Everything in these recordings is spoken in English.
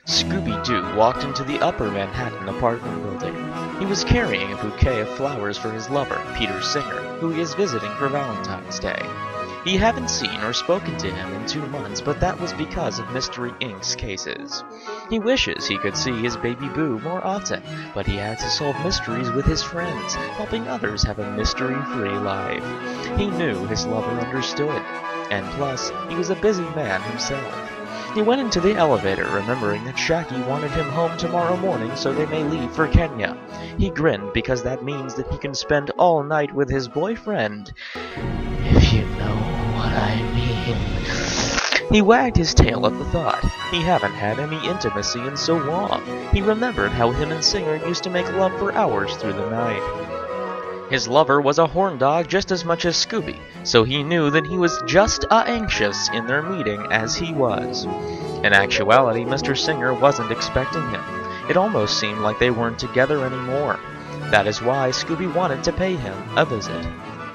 Scooby-Doo walked into the Upper Manhattan apartment building. He was carrying a bouquet of flowers for his lover, Peter Singer, who he is visiting for Valentine's Day. He hadn't seen or spoken to him in 2 months, but that was because of Mystery Inc.'s cases. He wishes he could see his baby Boo more often, but he had to solve mysteries with his friends, helping others have a mystery-free life. He knew his lover understood, and plus, he was a busy man himself. He went into the elevator, remembering that Shaggy wanted him home tomorrow morning so they may leave for Kenya. He grinned because that means that he can spend all night with his boyfriend, if you know what I mean. He wagged his tail at the thought. He hadn't had any intimacy in so long. He remembered how him and Singer used to make love for hours through the night. His lover was a horn dog just as much as Scooby, so he knew that he was just anxious in their meeting as he was. In actuality, Mr. Singer wasn't expecting him. It almost seemed like they weren't together anymore. That is why Scooby wanted to pay him a visit.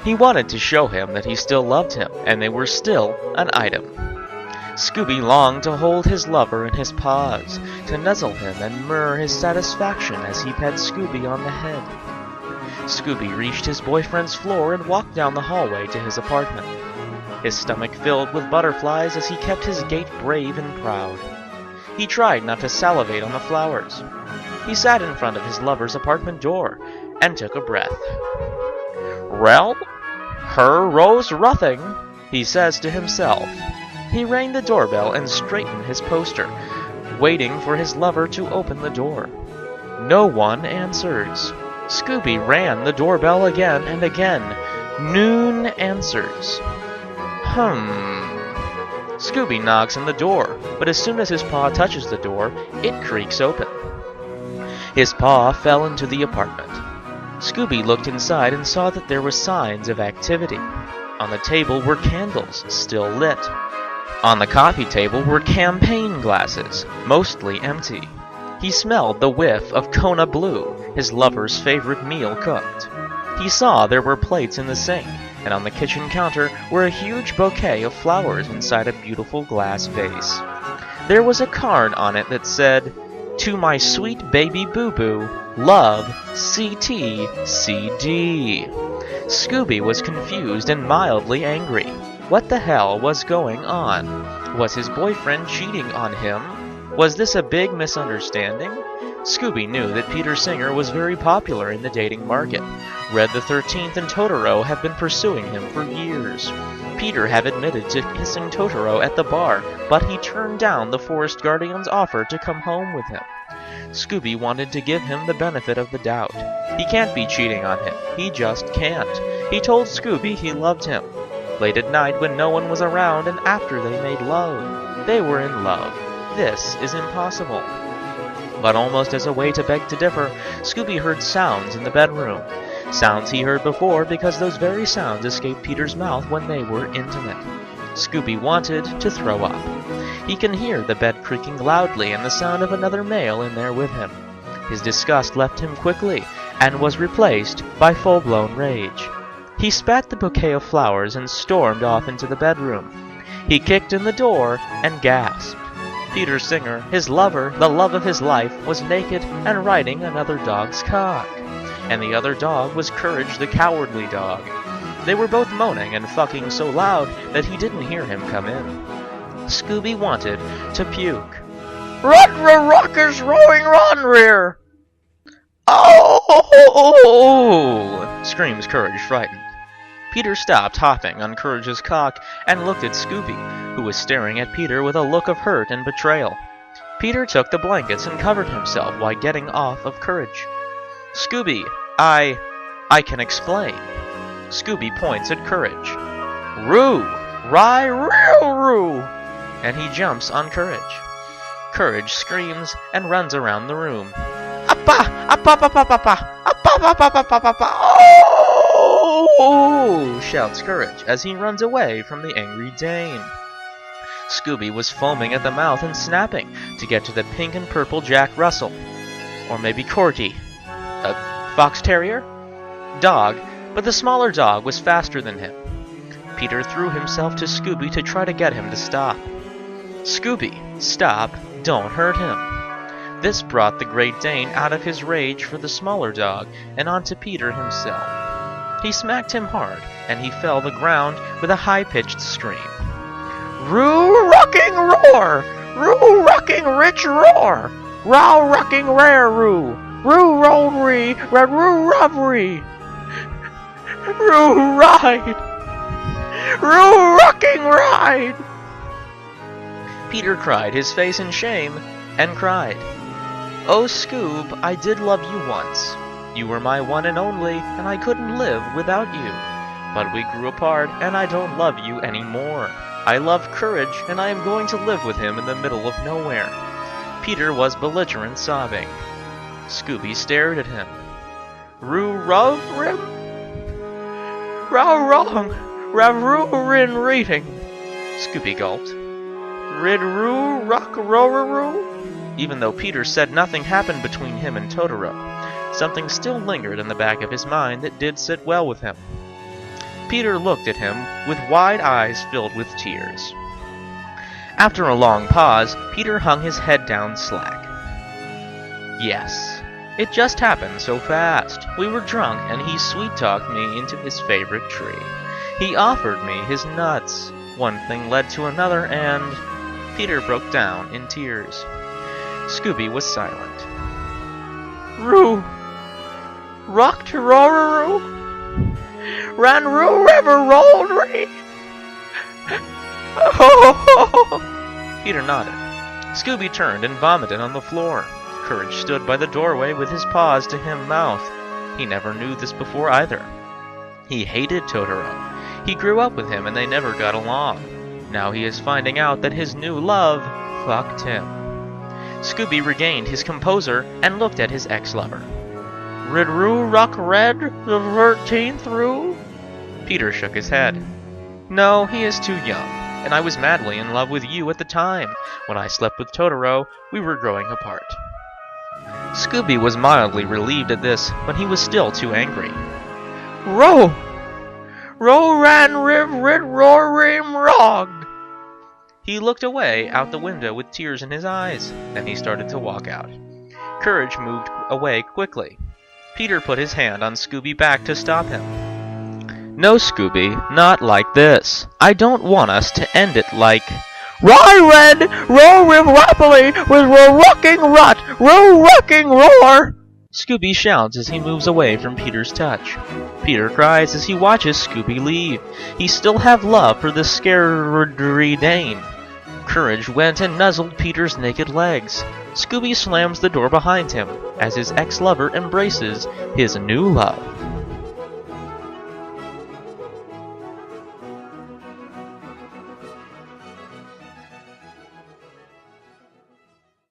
He wanted to show him that he still loved him, and they were still an item. Scooby longed to hold his lover in his paws, to nuzzle him and murmur his satisfaction as he pet Scooby on the head. Scooby reached his boyfriend's floor and walked down the hallway to his apartment. His stomach filled with butterflies as he kept his gait brave and proud. He tried not to salivate on the flowers. He sat in front of his lover's apartment door and took a breath. "Well, her Rose Ruthing," he says to himself. He rang the doorbell and straightened his poster, waiting for his lover to open the door. No one answers. Scooby rang the doorbell again and again. Noon answers. Scooby knocks on the door, but as soon as his paw touches the door, it creaks open. His paw fell into the apartment. Scooby looked inside and saw that there were signs of activity. On the table were candles, still lit. On the coffee table were champagne glasses, mostly empty. He smelled the whiff of Kona Blue, his lover's favorite meal cooked. He saw there were plates in the sink, and on the kitchen counter were a huge bouquet of flowers inside a beautiful glass vase. There was a card on it that said, "To my sweet baby Boo-Boo, love, CT-CD." Scooby was confused and mildly angry. What the hell was going on? Was his boyfriend cheating on him? Was this a big misunderstanding? Scooby knew that Peter Singer was very popular in the dating market. Red the 13th and Totoro have been pursuing him for years. Peter had admitted to kissing Totoro at the bar, but he turned down the Forest Guardian's offer to come home with him. Scooby wanted to give him the benefit of the doubt. He can't be cheating on him. He just can't. He told Scooby he loved him. Late at night when no one was around and after they made love. They were in love. This is impossible. But almost as a way to beg to differ, Scooby heard sounds in the bedroom. Sounds he heard before because those very sounds escaped Peter's mouth when they were intimate. Scooby wanted to throw up. He can hear the bed creaking loudly and the sound of another male in there with him. His disgust left him quickly and was replaced by full-blown rage. He spat the bouquet of flowers and stormed off into the bedroom. He kicked in the door and gasped. Peter Singer, his lover, the love of his life, was naked and riding another dog's cock. And the other dog was Courage the Cowardly Dog. They were both moaning and fucking so loud that he didn't hear him come in. Scooby wanted to puke. "Rut-ra-rock is rowing run rear!" "Oh!" screams Courage, frightened. Peter stopped hopping on Courage's cock and looked at Scooby, who was staring at Peter with a look of hurt and betrayal. Peter took the blankets and covered himself while getting off of Courage. "Scooby, I can explain." Scooby points at Courage. "Roo! Roo!" And he jumps on Courage. Courage screams and runs around the room. "Appa! Appa! Appa! Appa! Appa! Appa! Appa! Appa! Appa! Oh!" shouts Courage as he runs away from the angry Dane. Scooby was foaming at the mouth and snapping to get to the pink and purple Jack Russell. Or maybe Corgi. A fox terrier? Dog, but the smaller dog was faster than him. Peter threw himself to Scooby to try to get him to stop. "Scooby, stop, don't hurt him." This brought the Great Dane out of his rage for the smaller dog and onto Peter himself. He smacked him hard, and he fell the ground with a high-pitched scream. Roo-rocking roar! Roo-rocking rich roar! Row-rocking rare roo! Roo-roll-ree! Roo-rub-ree! Roo-ride! Roo-rocking ride! Peter cried, his face in shame, and cried, Oh, Scoob, I did love you once. You were my one and only, and I couldn't live without you. But we grew apart, and I don't love you anymore. I love Courage, and I am going to live with him in the middle of nowhere. Peter was belligerent, sobbing. Scooby stared at him. Roo-rov-rim? Row-wrong! Rav-roo-rin reading. Scooby gulped. Rid-roo-rock-row-roo? Even though Peter said nothing happened between him and Totoro, something still lingered in the back of his mind that did sit well with him. Peter looked at him with wide eyes filled with tears. After a long pause, Peter hung his head down slack. Yes, it just happened so fast. We were drunk, and he sweet-talked me into his favorite tree. He offered me his nuts. One thing led to another, and... Peter broke down in tears. Scooby was silent. Roo! Rocked roo! Ran roo river rolled ree! Peter nodded. Scooby turned and vomited on the floor. Courage stood by the doorway with his paws to him mouth. He never knew this before either. He hated Totoro. He grew up with him and they never got along. Now he is finding out that his new love fucked him. Scooby regained his composure and looked at his ex-lover. Rid-roo rock red the 13th roo? Peter shook his head. No, he is too young, and I was madly in love with you at the time. When I slept with Totoro, we were growing apart. Scooby was mildly relieved at this, but he was still too angry. Row! Row ran riv rid roar rim rog! He looked away out the window with tears in his eyes. Then he started to walk out. Courage moved away quickly. Peter put his hand on Scooby's back to stop him. No, Scooby, not like this. I don't want us to end it like... Roy red, row riv rappily, with row rocking rot, row rocking roar! Scooby shouts as he moves away from Peter's touch. Peter cries as he watches Scooby leave. He still have love for the scaredy Dane. Courage went and nuzzled Peter's naked legs. Scooby slams the door behind him as his ex-lover embraces his new love.